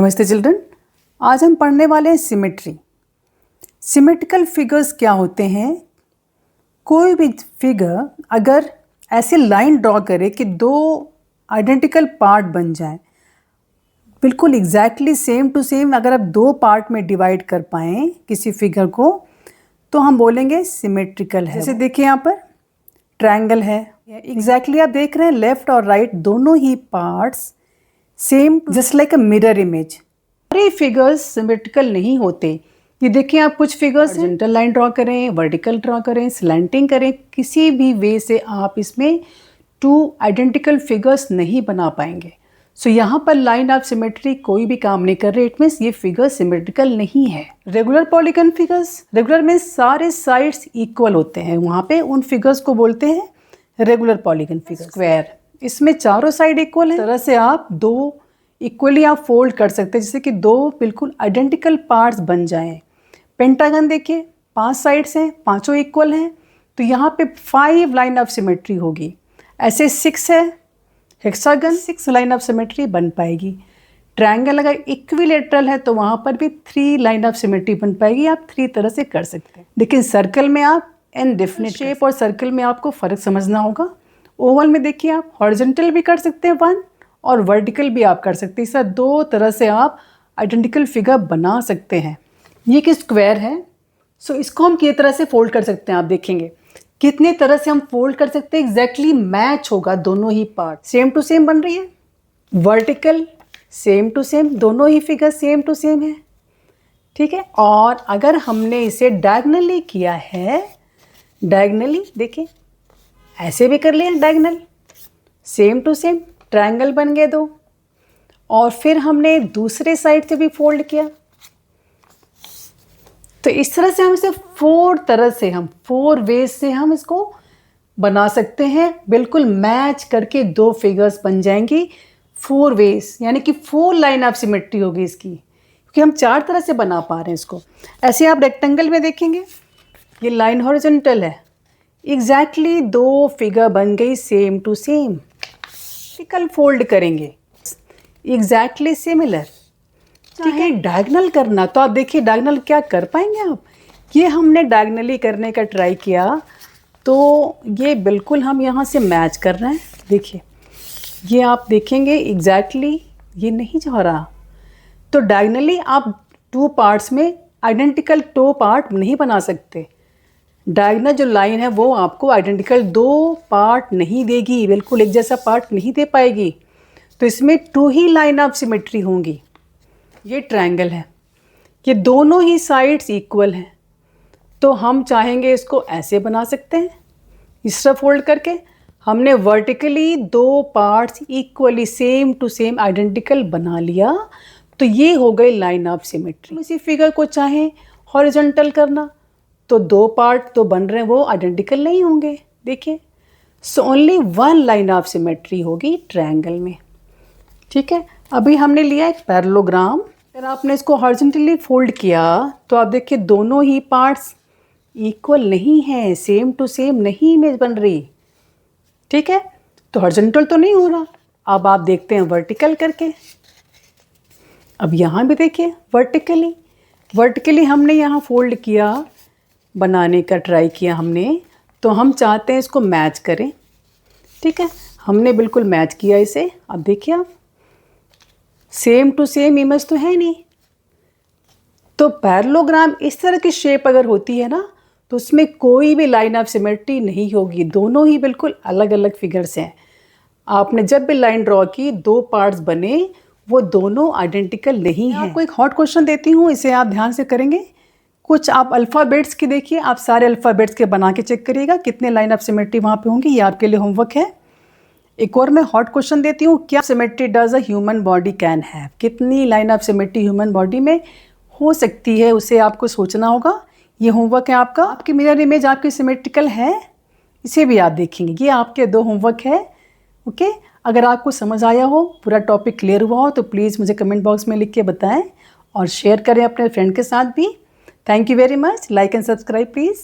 नमस्ते चिल्ड्रन, आज हम पढ़ने वाले हैं सिमेट्री। सिमेट्रिकल फिगर्स क्या होते हैं? कोई भी फिगर अगर ऐसे लाइन ड्रॉ करे कि दो आइडेंटिकल पार्ट बन जाएं, बिल्कुल एग्जैक्टली सेम टू सेम, अगर आप दो पार्ट में डिवाइड कर पाएँ किसी फिगर को तो हम बोलेंगे सिमेट्रिकल है। जैसे देखिए यहाँ पर ट्रायंगल है, एग्जैक्टली आप देख रहे हैं लेफ्ट और राइट दोनों ही parts same, just like a mirror image. सारे फिगर्स सिमेट्रिकल नहीं होते। ये देखिए आप कुछ फिगर्स हॉरिजॉन्टल लाइन ड्रॉ करें, वर्टिकल ड्रॉ करें, स्लैंटिंग करें, किसी भी वे से आप इसमें टू आइडेंटिकल फिगर्स नहीं बना पाएंगे। सो यहाँ पर लाइन ऑफ सिमेट्री कोई भी काम नहीं कर रहे, इट मीन्स ये फिगर सिमेट्रिकल नहीं है। रेगुलर पॉलीगन फिगर्स, रेगुलर में सारे साइड्स इक्वल होते हैं, वहाँ पे उन फिगर्स को बोलते हैं रेगुलर पॉलीगन फिगर। स्क्वायर, इसमें चारों साइड इक्वल है, तरह से आप दो इक्वली आप फोल्ड कर सकते हैं, जैसे कि दो बिल्कुल आइडेंटिकल पार्ट्स बन जाएं। पेंटागन देखिए 5 साइड्स हैं, पांचों इक्वल हैं, तो यहाँ पे 5 लाइन ऑफ सिमेट्री होगी। ऐसे 6 है, हेक्सागन 6 लाइन ऑफ सिमेट्री बन पाएगी। ट्रायंगल अगर इक्विलेटरल है तो वहाँ पर भी 3 लाइन ऑफ सिमेट्री बन पाएगी। आप 3 तरह से कर सकते हैं, लेकिन सर्कल में आप इनडेफिनिट शेप और सर्कल में आपको फ़र्क समझना होगा। ओवल में देखिए आप हॉरिजॉन्टल भी कर सकते हैं 1 और वर्टिकल भी आप कर सकते हैं। इस दो तरह से आप आइडेंटिकल फिगर बना सकते हैं। ये एक स्क्वायर है, सो इसको हम किस तरह से फोल्ड कर सकते हैं आप देखेंगे कितने तरह से हम फोल्ड कर सकते हैं। एग्जैक्टली मैच होगा, दोनों ही पार्ट सेम टू सेम बन रही है। वर्टिकल सेम टू सेम, दोनों ही फिगर सेम टू सेम है, ठीक है। और अगर हमने इसे डायगनली किया है, डायगनली देखिए ऐसे भी कर लिया diagonal, same to same triangle बन गए दो। और फिर हमने दूसरे साइड से भी फोल्ड किया, तो इस तरह से हम इसे 4 तरह से, हम 4 वेज से हम इसको बना सकते हैं। बिल्कुल मैच करके दो फिगर्स बन जाएंगी 4 वेज, यानी कि 4 लाइन ऑफ सिमेट्री होगी इसकी, क्योंकि हम 4 तरह से बना पा रहे हैं इसको। ऐसे आप रेक्टेंगल में देखेंगे, ये लाइन हॉरिजॉन्टल है, एग्जैक्टली दो फिगर बन गई same to same. Vertical fold करेंगे एग्जैक्टली सिमिलर, ठीक है। डायगनल करना, तो आप देखिए डायगनल क्या कर पाएंगे आप। ये हमने डायगनली करने का ट्राई किया तो ये बिल्कुल हम यहाँ से मैच कर रहे हैं। देखिए ये आप देखेंगे एग्जैक्टली ये नहीं जा रहा। तो डायगनली आप 2 पार्ट्स में आइडेंटिकल 2 पार्ट नहीं बना सकते। डायगनल जो लाइन है वो आपको आइडेंटिकल 2 पार्ट नहीं देगी, बिल्कुल एक जैसा पार्ट नहीं दे पाएगी। तो इसमें 2 ही लाइन ऑफ सिमेट्री होंगी। ये ट्रायंगल है, ये दोनों ही साइड्स इक्वल हैं, तो हम चाहेंगे इसको ऐसे बना सकते हैं, इस तरह फोल्ड करके। हमने vertically 2 parts equally same to same identical बना लिया, तो ये हो गई लाइन ऑफ सिमेट्री। इसी फिगर को चाहें हॉरिजॉन्टल करना तो 2 पार्ट तो बन रहे हैं वो आइडेंटिकल नहीं होंगे, देखिए। So only 1 line of symmetry होगी ट्रायंगल में, ठीक है। अभी हमने लिया एक पैरेललोग्राम, अगर आपने इसको हॉरिजॉन्टली फोल्ड किया तो आप देखिए दोनों ही पार्ट्स इक्वल नहीं हैं, सेम टू सेम नहीं इमेज बन रही, ठीक है। तो हॉरिजॉन्टल तो नहीं हो रहा। अब आप देखते हैं वर्टिकल करके। अब यहाँ भी देखिए वर्टिकली हमने यहाँ फोल्ड किया, बनाने का ट्राई किया हमने, तो हम चाहते हैं इसको मैच करें, ठीक है। हमने बिल्कुल मैच किया इसे। अब देखिए आप सेम टू सेम इमेज तो है नहीं। तो पैरेललोग्राम इस तरह की शेप अगर होती है ना, तो उसमें कोई भी लाइन ऑफ सिमेट्री नहीं होगी, दोनों ही बिल्कुल अलग अलग फिगर्स हैं। आपने जब भी लाइन ड्रॉ की 2 पार्ट्स बने, वो दोनों आइडेंटिकल नहीं हैं। आपको एक हॉट क्वेश्चन देती हूँ, इसे आप ध्यान से करेंगे। कुछ आप अल्फ़ाबेट्स की देखिए, आप सारे अल्फ़ाबेट्स के बना के चेक करिएगा कितने लाइन ऑफ सिमेट्री वहाँ पे होंगी। ये आपके लिए होमवर्क है। एक और मैं हॉट क्वेश्चन देती हूँ, क्या symmetry does a human body can have, कितनी line of symmetry human body में हो सकती है, उसे आपको सोचना होगा। ये होमवर्क है आपका। आपकी मिरर इमेज आपकी सिमेट्रिकल है, इसे भी आप देखेंगे। ये आपके 2 होमवर्क है, ओके। अगर आपको समझ आया हो, पूरा टॉपिक क्लियर हुआ हो, तो प्लीज़ मुझे कमेंट बॉक्स में लिख के बताएं और शेयर करें अपने फ्रेंड के साथ भी। Thank you very much. Like and subscribe please.